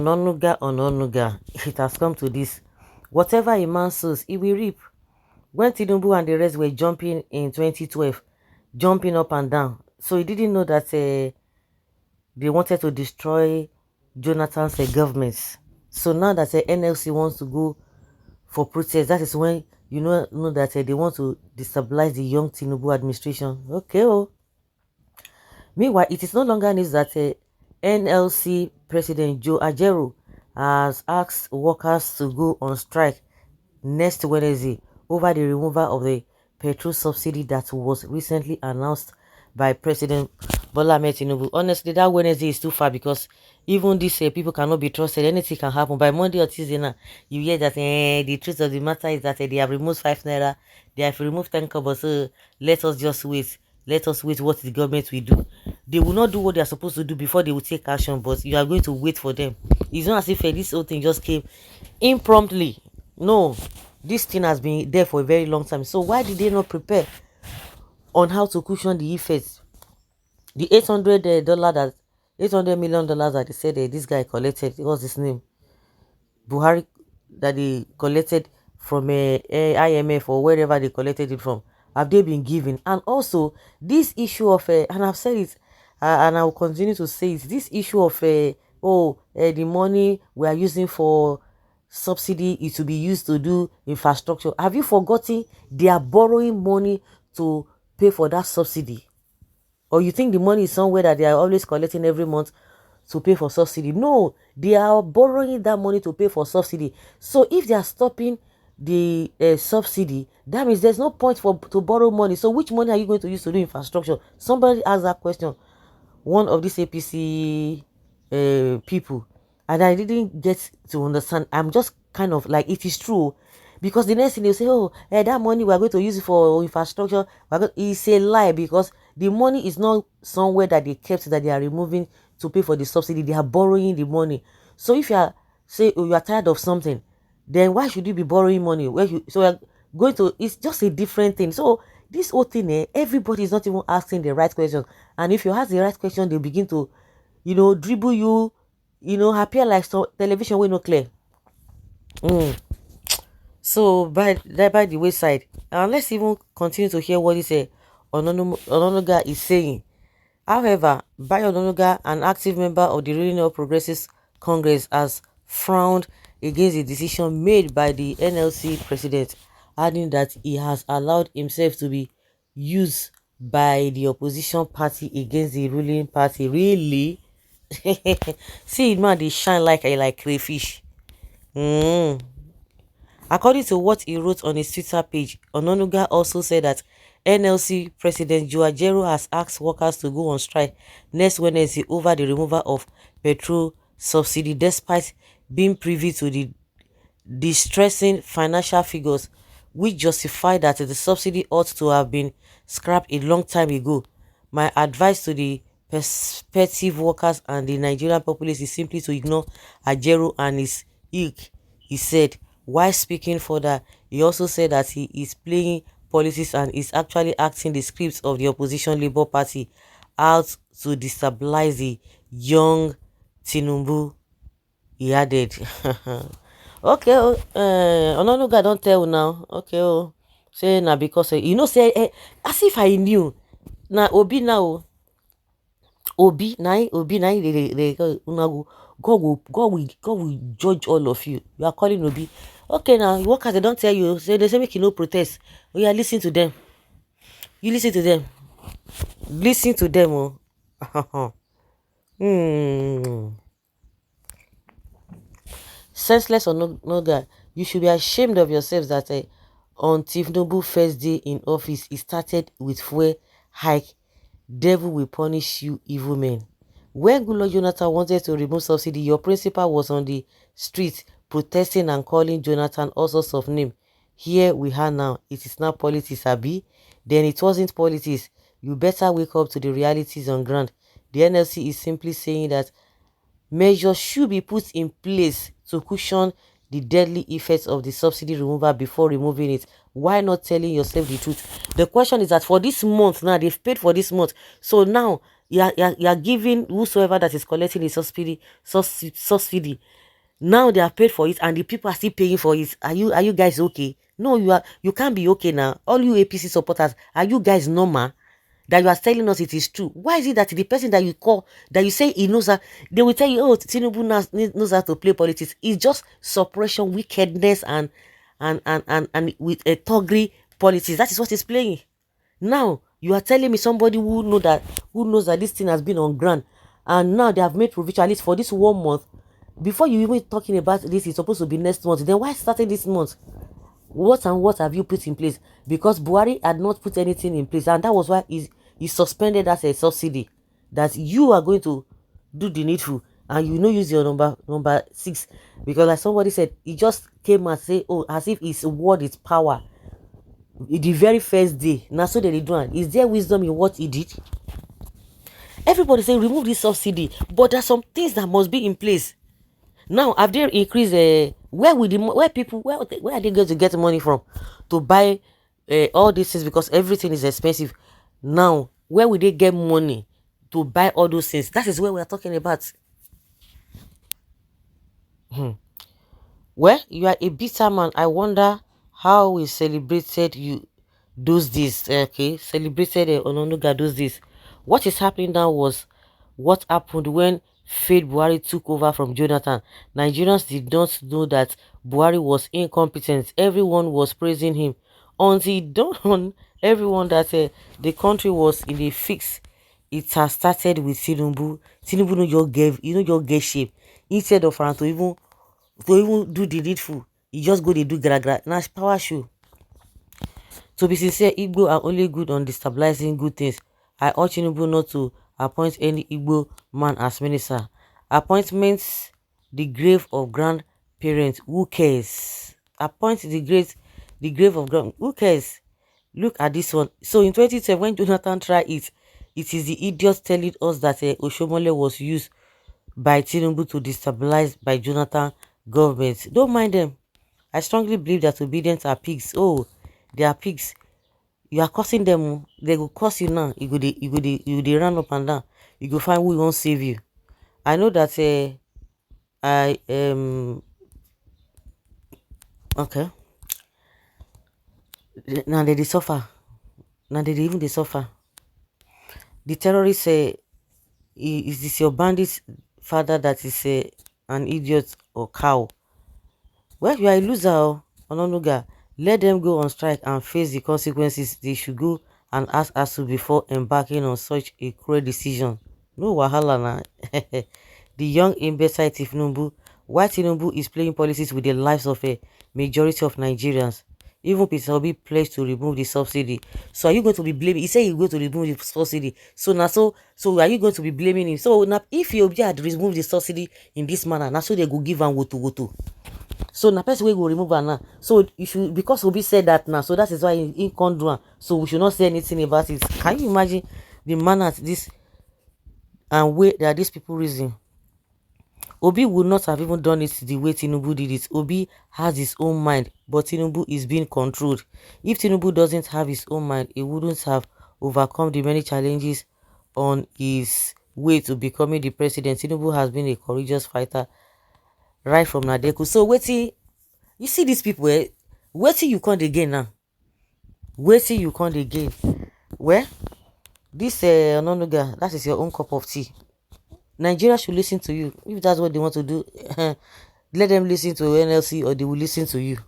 Onanuga, it has come to this. Whatever a man sows, he will reap. When Tinubu and the rest were jumping in 2012, jumping up and down, so he didn't know that they wanted to destroy Jonathan's government. So now that NLC wants to go for protest, that is when you know that they want to destabilize the young Tinubu administration. Okay, oh. Meanwhile, it is no longer news that NLC President Joe Ajaero has asked workers to go on strike next Wednesday over the removal of the petrol subsidy that was recently announced by President Bola Ahmed Tinubu. Honestly, that Wednesday is too far because even these people cannot be trusted. Anything can happen. By Monday or Tuesday now, you hear that the truth of the matter is that they have removed 5 naira, they have removed 10 kobo, so let us just wait. Let us wait what the government will do. They will not do what they are supposed to do before they will take action, but you are going to wait for them. It's not as if this whole thing just came impromptu. No, this thing has been there for a very long time. So why did they not prepare on how to cushion the effects? The $800 million that they said this guy collected, what's his name? Buhari, that they collected from IMF or wherever they collected it from, have they been given? And also this issue of and I've said it and I will continue to say it, this issue of the money we are using for subsidy is to be used to do infrastructure. Have you forgotten they are borrowing money to pay for that subsidy? Or you think the money is somewhere that they are always collecting every month to pay for subsidy? No, they are borrowing that money to pay for subsidy. So if they are stopping the subsidy, that means there's no point to borrow money. So which money are you going to use to do infrastructure? Somebody asked that question, one of these APC people, and I didn't get to understand. I'm just kind of like, it is true, because the next thing they say, oh, that money we're going to use it for infrastructure, it's a lie, because the money is not somewhere that they kept that they are removing to pay for the subsidy. They are borrowing the money. So if you are you are tired of something, then why should you be borrowing money? So you're going to, it's just a different thing. So this whole thing, everybody is not even asking the right question. And if you ask the right question, they'll begin to, dribble you, appear like some television will not clear. So by the wayside, and let's even continue to hear what this Onanuga is saying. However, Bayo Onanuga, an active member of the ruling All Progressives Congress, has frowned against the decision made by the NLC president, adding that he has allowed himself to be used by the opposition party against the ruling party. Really? See, man, they shine like crayfish. According to what he wrote on his Twitter page, Onanuga also said that NLC President Joe Ajaero has asked workers to go on strike next Wednesday over the removal of petrol subsidy, despite being privy to the distressing financial figures which justify that the subsidy ought to have been scrapped a long time ago. My advice to the prospective workers and the Nigerian populace is simply to ignore Ajaero and his ilk, he said. While speaking further, he also said that he is playing policies and is actually acting the scripts of the opposition Labour Party out to destabilize the young Tinubu, he added. Okay, Onanuga don't tell now. Okay, say now because say as if I knew. Now Obi now. Obi they God will judge all of you. You are calling Obi. Okay, now workers, they don't tell you. Say they say make you no protest. Oh yeah, listen to them. You listen to them. Listen to them. Senseless or no guy, you should be ashamed of yourselves that on Tinubu's first day in office, he started with fuel hike. Devil will punish you, evil men. When Goodluck Jonathan wanted to remove subsidy, your principal was on the street protesting and calling Jonathan all sorts of names. Here we are now. It is now politics, Abi. Then it wasn't politics. You better wake up to the realities on ground. The NLC is simply saying that measures should be put in place to cushion the deadly effects of the subsidy removal before removing it. Why not telling yourself the truth? The question is that for this month now, they've paid for this month. So now you are giving whosoever that is collecting the subsidy. Now they have paid for it and the people are still paying for it. Are you guys okay? No, you can't be okay now. All you APC supporters, are you guys normal? That you are telling us it is true. Why is it that the person that you call, that you say he knows how, they will tell you, oh, Tinubu knows how to play politics? It's just suppression, wickedness, and with a thuggery politics. That is what he's playing. Now you are telling me somebody who knows that this thing has been on ground, and now they have made provision at least for this 1 month. Before you even talking about this, it's supposed to be next month. Then why starting this month? What and what have you put in place? Because Buhari had not put anything in place, and that was why he suspended as a subsidy, that you are going to do the needful, and you know use your number 6, because like somebody said, he just came and say, oh, as if his word is power. The very first day, now so they do it. Is there wisdom in what he did? Everybody say remove this subsidy, but there are some things that must be in place. Now, have they increased? Where are they going to get money from to buy all these things? Because everything is expensive. Now, where will they get money to buy all those things? That is where we are talking about. Well, you are a bitter man. I wonder how we celebrated you those days. Okay, celebrated Onanuga those days. What is happening now was what happened when Faith Buhari took over from Jonathan. Nigerians did not know that Buhari was incompetent. Everyone was praising him until it dawned on everyone that the country was in a fix. It has started with Tinubu. Tinubu no just shape. Instead of to even do the needful, you just go they do gra. Now power show. To be sincere, Igbo are only good on destabilizing good things. I urge Tinubu not to appoint any Igbo man as minister. Appointments the grave of grandparents. Who cares? Appoint the grave of grand. Who cares? Look at this one. So in 2012, when Jonathan tried it, it is the idiots telling us that Oshomole was used by Tinubu to destabilize by Jonathan government. Don't mind them. I strongly believe that obedience are pigs. Oh, they are pigs. You are cursing them. Oh. They will curse you now. You go dey run up and down. You go find who won't save you. I know that I okay. Now they suffer. Now they even they suffer. The terrorists say, is this your bandit father that is an idiot or cow? Well, you are a loser, Onanuga. Let them go on strike and face the consequences. They should go and ask ASU before embarking on such a cruel decision. No wahala na. The young imbecile Tinubu. Why Tinubu is playing policies with the lives of a majority of Nigerians. Even Peter Obi pledged to remove the subsidy. So are you going to be blaming? He said he's going to remove the subsidy. So now, so are you going to be blaming him? So now, if Obi had removed the subsidy in this manner, now so they go give him woto. So na person wey go remove am now. So you should, because Obi said that now, so that is why he can't do am. So we should not say anything about it. Can you imagine the manner this and way that these people reason? Obi would not have even done it the way Tinubu did it. Obi has his own mind, but Tinubu is being controlled. If Tinubu doesn't have his own mind, he wouldn't have overcome the many challenges on his way to becoming the president. Tinubu has been a courageous fighter right from Nadeku. So wetin you see these people, wetin you can't again now? Wetin you can't again? Well, this Onanuga, that is your own cup of tea. Nigeria should listen to you. If that's what they want to do, let them listen to NLC or they will listen to you.